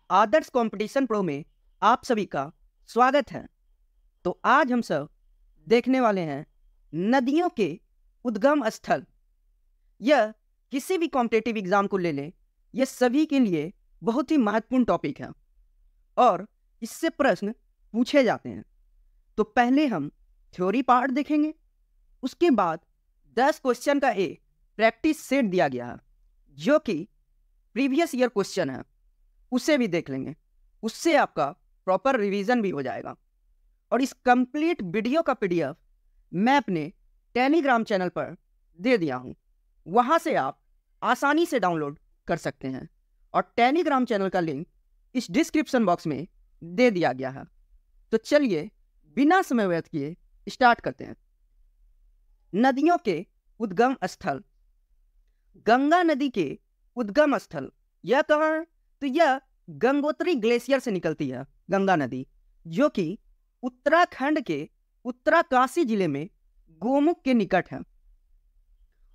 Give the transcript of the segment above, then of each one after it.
आदर्श competition pro में आप सभी का स्वागत है। तो आज हम सब देखने वाले हैं नदियों के उद्गम स्थल। यह किसी भी कॉम्पिटिटिव एग्जाम को ले लें, यह सभी के लिए बहुत ही महत्वपूर्ण टॉपिक है और इससे प्रश्न पूछे जाते हैं। तो पहले हम थ्योरी पार्ट देखेंगे, उसके बाद 10 क्वेश्चन का एक प्रैक्टिस सेट दिया गया है जो कि प्रीवियस ईयर क्वेश्चन है, उसे भी देख लेंगे। उससे आपका प्रॉपर रिवीजन भी हो जाएगा। और इस कंप्लीट वीडियो का पीडीएफ मैं अपने टेलीग्राम चैनल पर दे दिया हूँ, वहाँ से आप आसानी से डाउनलोड कर सकते हैं और टेलीग्राम चैनल का लिंक इस डिस्क्रिप्शन बॉक्स में दे दिया गया है। तो चलिए बिना समय व्यर्थ किए स्टार्ट करते हैं। नदियों के उद्गम स्थल। गंगा नदी के उद्गम स्थल यह कहाँ है? तो यह गंगोत्री ग्लेशियर से निकलती है गंगा नदी, जो कि उत्तराखंड के उत्तरकाशी जिले में गोमुख के निकट है।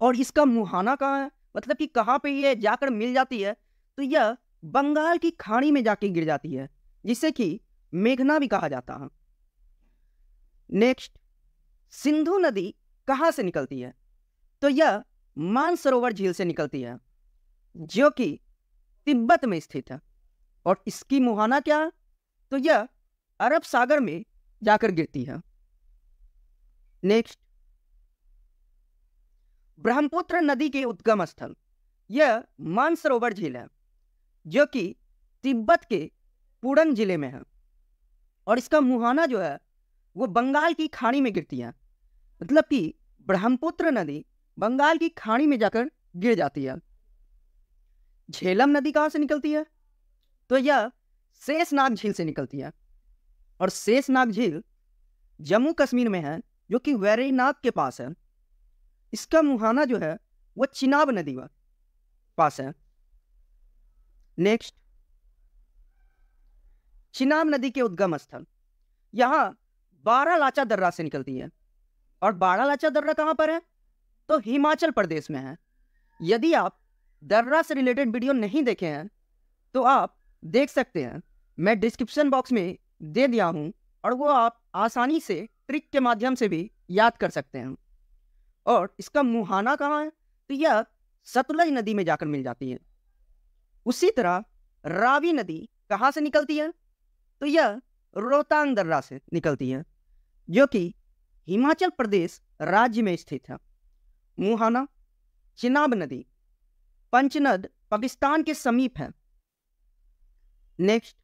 और इसका मुहाना कहाँ है, मतलब कि कहाँ पे ये जाकर मिल जाती है? तो यह बंगाल की खाड़ी में जाके गिर जाती है, जिसे कि मेघना भी कहा जाता है। नेक्स्ट, सिंधु नदी कहाँ से निकलती है? तो यह मानसरोवर झील से निकलती है, जो कि तिब्बत में स्थित है। और इसकी मुहाना क्या है? तो यह अरब सागर में जाकर गिरती है। नेक्स्ट, ब्रह्मपुत्र नदी के उद्गम स्थल। यह मानसरोवर झील है, जो कि तिब्बत के पुरन जिले में है। और इसका मुहाना जो है वो बंगाल की खाड़ी में गिरती है, मतलब कि ब्रह्मपुत्र नदी बंगाल की खाड़ी में जाकर गिर जाती है। झेलम नदी कहाँ से निकलती है? तो यह शेषनाग झील से निकलती है। और शेषनाग झील जम्मू कश्मीर में है, जो कि वेरीनाग के पास है। इसका मुहाना जो है वो चिनाब नदी के पास है। नेक्स्ट, चिनाब नदी के उद्गम स्थल। यहाँ बारालाचा दर्रा से निकलती है। और बारालाचा दर्रा कहाँ पर है? तो हिमाचल प्रदेश में है। यदि आप दर्रा से रिलेटेड वीडियो नहीं देखे हैं तो आप देख सकते हैं, मैं डिस्क्रिप्शन बॉक्स में दे दिया हूं, और वो आप आसानी से ट्रिक के माध्यम से भी याद कर सकते हैं। और इसका मुहाना कहाँ है? तो यह सतलज नदी में जाकर मिल जाती है। उसी तरह रावी नदी कहाँ से निकलती है? तो यह रोहतांग दर्रा से निकलती है, जो कि हिमाचल प्रदेश राज्य में स्थित है। मुहाना चिनाब नदी पंचनद पाकिस्तान के समीप है। नेक्स्ट,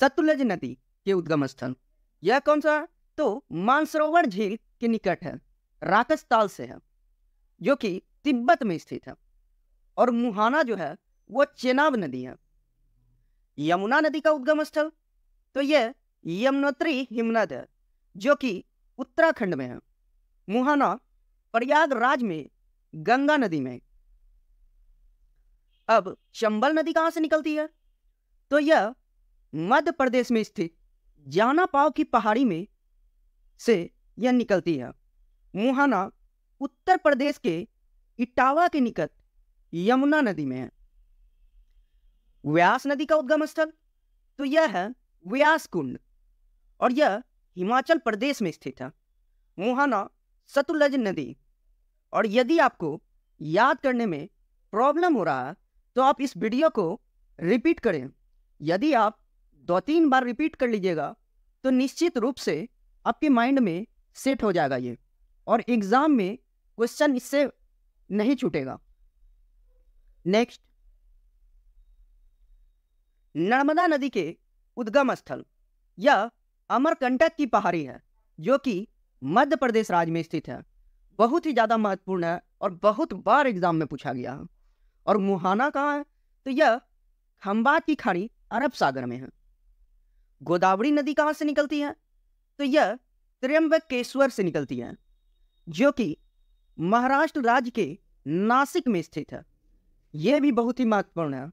सतलज नदी के उद्गम स्थल। यह कौन सा है? तो मानसरोवर झील के निकट है, राकसताल से है, जो कि तिब्बत में स्थित है। और मुहाना जो है वो चेनाब नदी है। यमुना नदी का उद्गम स्थल। तो यह यमुनोत्री हिमनद है, जो कि उत्तराखंड में है। मुहाना प्रयागराज में गंगा नदी में। अब चंबल नदी कहां से निकलती है? तो यह मध्य प्रदेश में स्थित जानापाव की पहाड़ी में से यह निकलती है। मुहाना उत्तर प्रदेश के इटावा के निकट यमुना नदी में है। व्यास नदी का उद्गम स्थल। तो यह है व्यास कुंड, और यह हिमाचल प्रदेश में स्थित है। मुहाना सतलज नदी। और यदि आपको याद करने में प्रॉब्लम हो रहा है तो आप इस वीडियो को रिपीट करें। यदि आप 2-3 बार रिपीट कर लीजिएगा तो निश्चित रूप से आपके माइंड में सेट हो जाएगा ये, और एग्जाम में क्वेश्चन इससे नहीं छूटेगा। नेक्स्ट, नर्मदा नदी के उद्गम स्थल। यह अमरकंटक की पहाड़ी है, जो कि मध्य प्रदेश राज्य में स्थित है। बहुत ही ज्यादा महत्वपूर्ण है और बहुत बार एग्जाम में पूछा गया है। और मुहाना कहाँ है? तो यह खंबात की खाड़ी अरब सागर में है। गोदावरी नदी कहाँ से निकलती है? तो यह त्र्यंबकेश्वर से निकलती है, जो कि महाराष्ट्र राज्य के नासिक में स्थित है। यह भी बहुत ही महत्वपूर्ण है।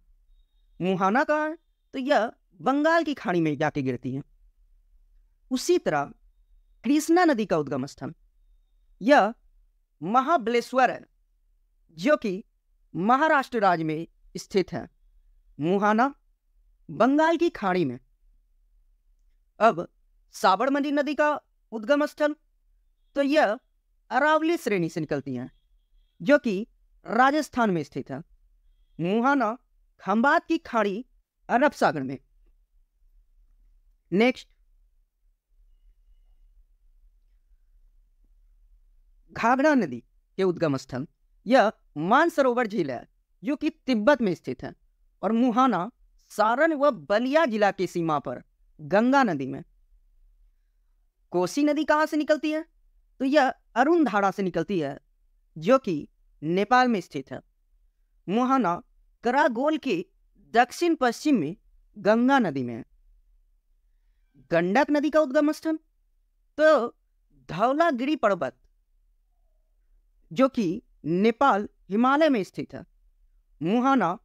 मुहाना कहाँ है? तो यह बंगाल की खाड़ी में जाके गिरती है। उसी तरह कृष्णा नदी का उद्गम स्थल। यह महाबलेश्वर है, जो कि महाराष्ट्र राज्य में स्थित है? मुहाना बंगाल की खाड़ी में। अब साबरमती नदी का उद्गम स्थल, तो यह अरावली श्रेणी से निकलती है जो कि राजस्थान में स्थित है। मुहाना खंबात की खाड़ी अरब सागर में। नेक्स्ट, घाघरा नदी के उद्गम स्थल, यह मानसरोवर झील है जो कि तिब्बत में स्थित है, और मुहाना सारण व बलिया जिला की सीमा पर गंगा नदी में। कोसी नदी कहां से निकलती है? तो यह अरुण धारा से निकलती है जो कि नेपाल में स्थित है। मुहाना करागोल के दक्षिण पश्चिम में गंगा नदी में है। गंडक नदी का उद्गम स्थल, तो धौलागिरी पर्वत जो कि नेपाल हिमालय में स्थित है। मुहाना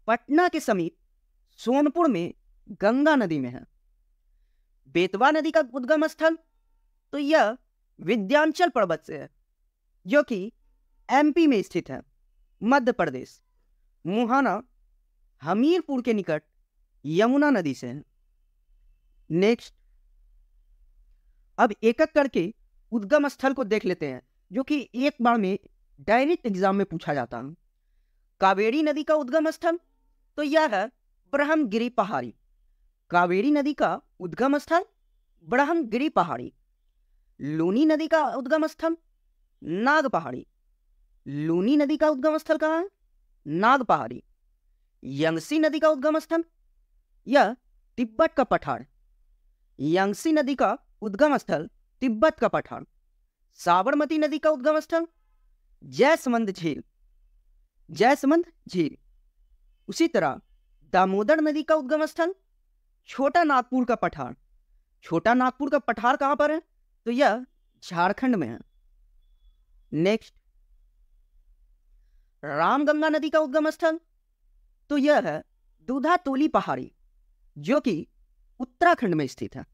पटना के समीप सोनपुर में गंगा नदी में है। बेतवा नदी का उद्गम स्थल, तो यह विंध्याचल पर्वत से है जो कि एमपी में स्थित है, मध्य प्रदेश। मुहाना हमीरपुर के निकट यमुना नदी से है। नेक्स्ट, अब एक एक करके उद्गम स्थल को देख लेते हैं जो कि एक बार में डायरेक्ट एग्जाम में पूछा जाता है। कावेरी नदी का उद्गम स्थल, तो यह है ब्रह्मगिरी पहाड़ी। कावेरी नदी का उद्गम स्थल ब्रह्मगिरी पहाड़ी। लूनी नदी का उद्गम स्थल नाग पहाड़ी। लूनी नदी का उद्गम स्थल कहाँ है? नाग पहाड़ी। यंगसी नदी का उद्गम स्थल, यह तिब्बत का पठार। यंगसी नदी का उद्गम स्थल तिब्बत का पठार। साबरमती नदी का उद्गम स्थल जयसमंद झील। जयसमंद झील। उसी तरह दामोदर नदी का उद्गम स्थल छोटा नागपुर का पठार। छोटा नागपुर का पठार कहां पर है? तो यह झारखंड में है। नेक्स्ट, रामगंगा नदी का उद्गम स्थल, तो यह है दूधातोली पहाड़ी जो कि उत्तराखंड में स्थित है।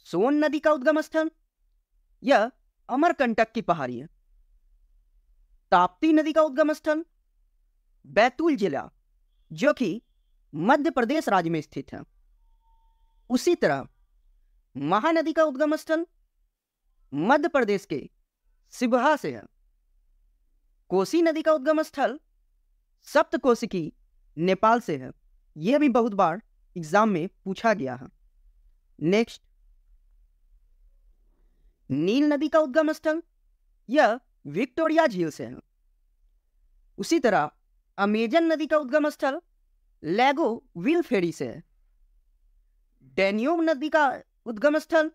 सोन नदी का उद्गम स्थल, यह अमरकंटक की पहाड़ी है। ताप्ती नदी का उद्गम स्थल बैतूल जिला जो कि मध्य प्रदेश राज्य में स्थित है। उसी तरह महानदी का उद्गम स्थल मध्य प्रदेश के सिबहा से है। कोसी नदी का उद्गम स्थल सप्तकोशिकी नेपाल से है। यह भी बहुत बार एग्जाम में पूछा गया है। नेक्स्ट, नील नदी का उद्गम स्थल, यह विक्टोरिया झील से है। उसी तरह अमेजन नदी का उद्गम स्थल लेगो विल फेरी से है। डेन्यूब नदी का उद्गम स्थल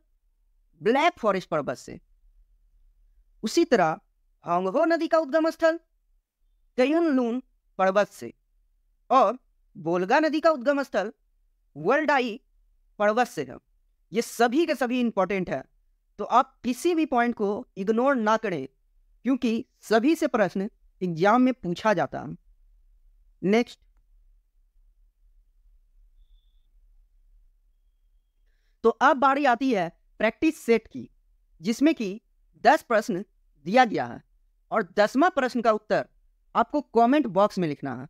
ब्लैक फॉरेस्ट पर्वत से। उसी तरह होंगहो नदी का उद्गम स्थल कयुनलुन पर्वत से, और बोलगा नदी का उद्गम स्थल वर्ल्डाई पर्वत से है। ये सभी के सभी इंपॉर्टेंट है, तो आप किसी भी पॉइंट को इग्नोर ना करें क्योंकि सभी से प्रश्न एग्जाम में पूछा जाता है। नेक्स्ट, तो अब बारी आती है प्रैक्टिस सेट की, जिसमें कि 10 प्रश्न दिया गया है और 10वां प्रश्न का उत्तर आपको कमेंट बॉक्स में लिखना है।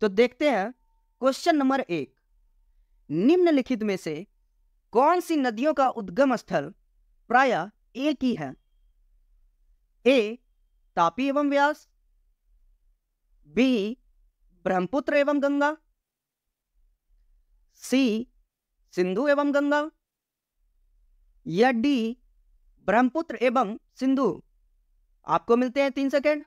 तो देखते हैं क्वेश्चन नंबर 1। निम्नलिखित में से कौन सी नदियों का उद्गम स्थल प्रायः एक ही है? ए तापी एवं व्यास, बी ब्रह्मपुत्र एवं गंगा, सी सिंधु एवं गंगा, या डी ब्रह्मपुत्र एवं सिंधु। आपको मिलते हैं 3 सेकेंड।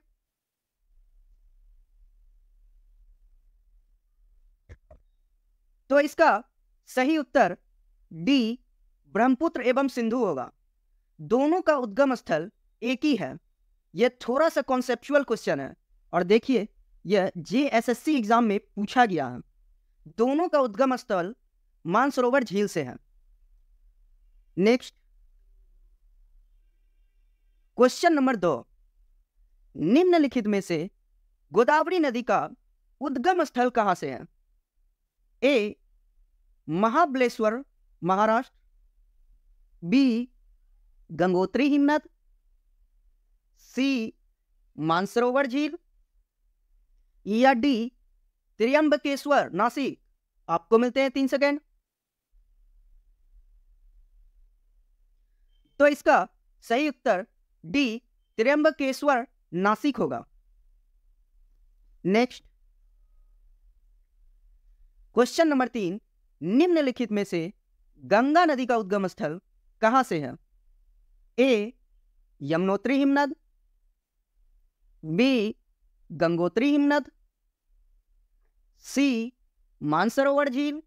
तो इसका सही उत्तर डी ब्रह्मपुत्र एवं सिंधु होगा। दोनों का उद्गम स्थल एक ही है। यह थोड़ा सा कॉन्सेप्चुअल क्वेश्चन है और देखिए यह जेएसएससी एग्जाम में पूछा गया है। दोनों का उद्गम स्थल मानसरोवर झील से है। Next, question number 2। निम्नलिखित में से गोदावरी नदी का उद्गम स्थल कहां से है? ए महाबलेश्वर महाराष्ट्र, बी गंगोत्री हिमनद, सी मानसरोवर झील, या डी त्र्यंबकेश्वर नासिक। आपको मिलते हैं 3 सेकेंड। तो इसका सही उत्तर डी त्र्यंबकेश्वर नासिक होगा। नेक्स्ट क्वेश्चन नंबर 3, निम्नलिखित में से गंगा नदी का उद्गम स्थल कहां से है? ए यमुनोत्री हिमनद, बी गंगोत्री हिमनद, सी मानसरोवर झील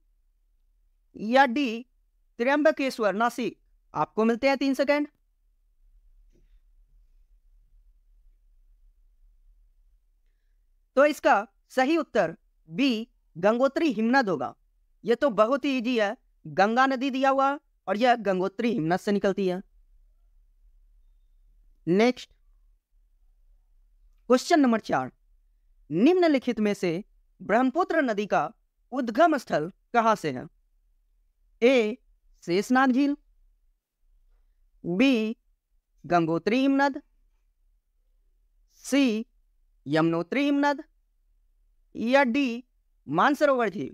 या डी त्र्यंबकेश्वर नासिक। आपको मिलते हैं 3 सेकेंड। तो इसका सही उत्तर बी गंगोत्री हिमनद होगा। यह तो बहुत ही इजी है, गंगा नदी दिया हुआ और यह गंगोत्री हिमनद से निकलती है। नेक्स्ट क्वेश्चन नंबर 4, निम्नलिखित में से ब्रह्मपुत्र नदी का उद्गम स्थल कहां से है? ए शेषनाग झील, बी गंगोत्री हिमनद, सी यमुनोत्री हिमनद या डी मानसरोवर झील।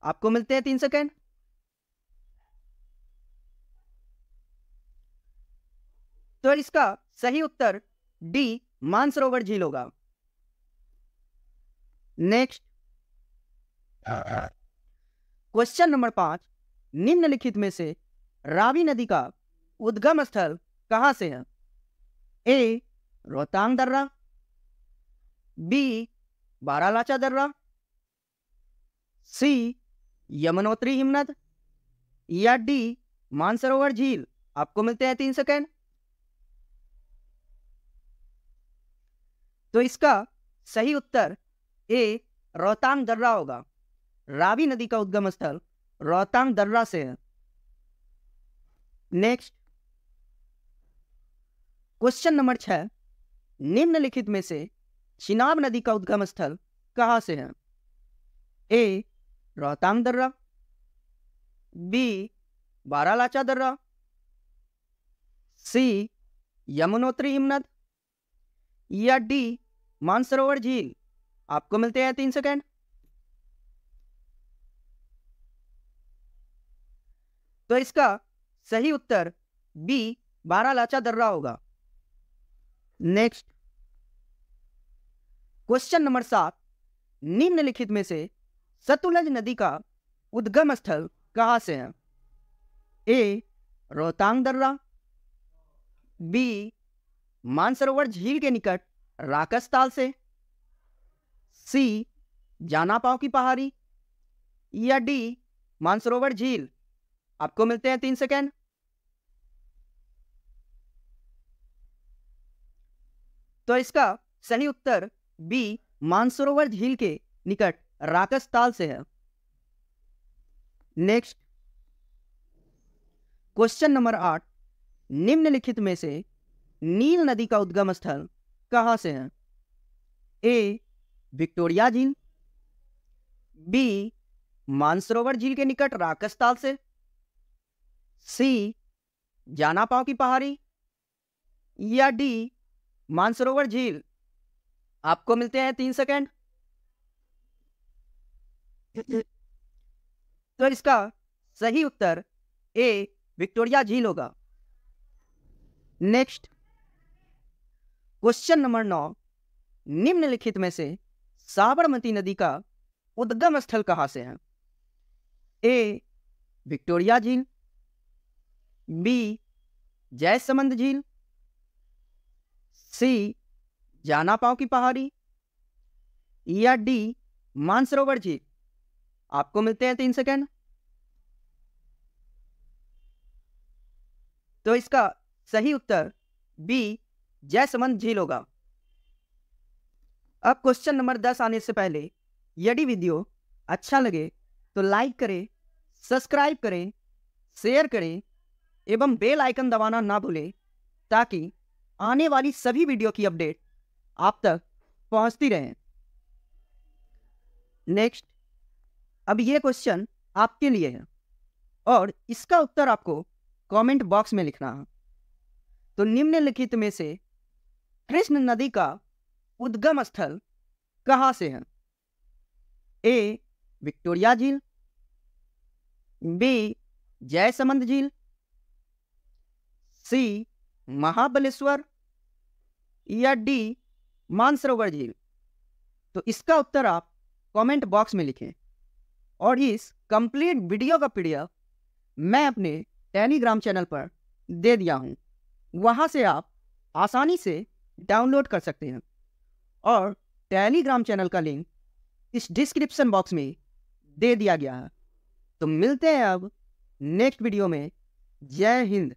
आपको मिलते हैं 3 सेकेंड। तो इसका सही उत्तर डी मानसरोवर झील होगा। नेक्स्ट क्वेश्चन नंबर 5, निम्नलिखित में से रावी नदी का उद्गम स्थल कहां से है? ए रोहतांग दर्रा, बी बारालाचा दर्रा, सी यमुनोत्री हिमनद या डी मानसरोवर झील। आपको मिलते हैं 3 सेकेंड। तो इसका सही उत्तर ए रोहतांग दर्रा होगा। रावी नदी का उद्गम स्थल रोहतांग दर्रा से है। नेक्स्ट क्वेश्चन नंबर 6, निम्नलिखित में से चिनाब नदी का उद्गम स्थल कहां से है? ए रोहतांग दर्रा, बी बारालाचा दर्रा, सी यमुनोत्री हिमनद या डी मानसरोवर झील। आपको मिलते हैं 3 सेकेंड। तो इसका सही उत्तर बी बारालाचा दर्रा होगा। नेक्स्ट क्वेश्चन नंबर 7, निम्नलिखित में से सतलुज नदी का उद्गम स्थल कहां से है? ए रोहतांग दर्रा, बी मानसरोवर झील के निकट राकसताल से, सी जानापाव की पहाड़ी या डी मानसरोवर झील। आपको मिलते हैं 3 सेकेंड। तो इसका सही उत्तर बी मानसरोवर झील के निकट राकसताल से है। नेक्स्ट क्वेश्चन नंबर 8, निम्नलिखित में से नील नदी का उद्गम स्थल कहां से है? ए विक्टोरिया झील, बी मानसरोवर झील के निकट राकसताल से, सी जानापाव की पहाड़ी या डी मानसरोवर झील। आपको मिलते हैं 3 सेकेंड। तो इसका सही उत्तर ए विक्टोरिया झील होगा। नेक्स्ट क्वेश्चन नंबर 9, निम्नलिखित में से साबरमती नदी का उद्गम स्थल कहां से है? ए विक्टोरिया झील, बी जयसमंद झील, सी जानापाव की पहाड़ी या डी मानसरोवर झील। आपको मिलते हैं 3 सेकेंड। तो इसका सही उत्तर बी जयसमंद झील होगा। अब क्वेश्चन नंबर 10 आने से पहले यदि वीडियो अच्छा लगे तो लाइक करें, सब्सक्राइब करें, शेयर करें एवं बेल आइकन दबाना ना भूलें ताकि आने वाली सभी वीडियो की अपडेट आप तक पहुंचती रहे। नेक्स्ट अब ये क्वेश्चन आपके लिए है और इसका उत्तर आपको कमेंट बॉक्स में लिखना है। तो निम्नलिखित में से कृष्ण नदी का उद्गम स्थल कहां से है? ए विक्टोरिया झील, बी जयसमंद झील, सी महाबलेश्वर या डी मानसरोवर झील। तो इसका उत्तर आप कमेंट बॉक्स में लिखें। और इस कंप्लीट वीडियो का पीडीएफ मैं अपने टेलीग्राम चैनल पर दे दिया हूं, वहां से आप आसानी से डाउनलोड कर सकते हैं। और टेलीग्राम चैनल का लिंक इस डिस्क्रिप्शन बॉक्स में दे दिया गया है। तो मिलते हैं अब नेक्स्ट वीडियो में। जय हिंद।